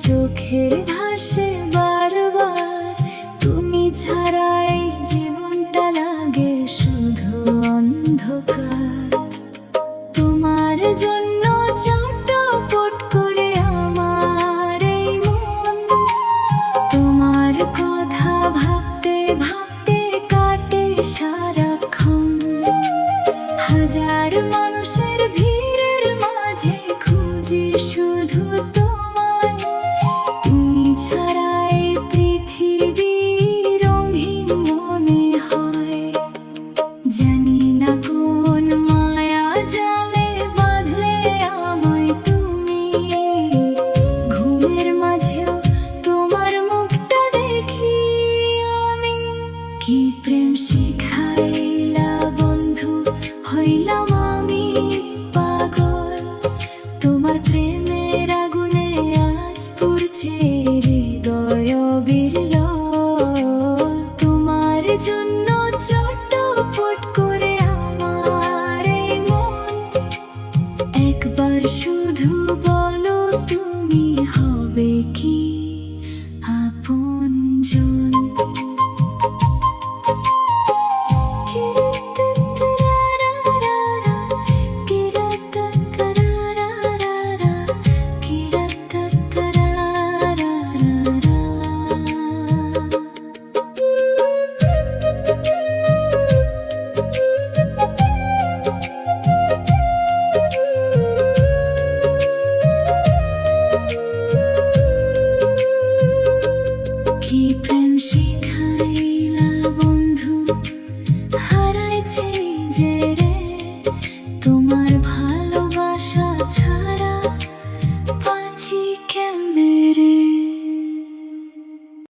চোখে ভাসে বারবার, তুমি ছাড়াই জীবনটা লাগে শুধু অন্ধকার। তোমার জন্য চটপট করে আমার এই মন, তোমার কথা ভাবতে ভাবতে কাটে সারাক্ষণ। হাজার মানুষের ভিড়ের মাঝে খুঁজি শুধু তোমায়, তুমি ছাড়াই পৃথিবী রঙিন মনে হয়। জানি না কোন মায়া জালে বাঁধলে আমায় তুমি, ঘুমের মাঝেও তোমার মুখটা দেখি আমি। কি প্রেম শিখাইলা বন্ধু, হইলাম আমি পাগল। তোমার প্রেমের আগুনে আজ পুড়ছে হৃদয় বিরল। তোমার জন্য চটপট করে আমার এই মন, একবার শুধু বলো তুমি হবে কি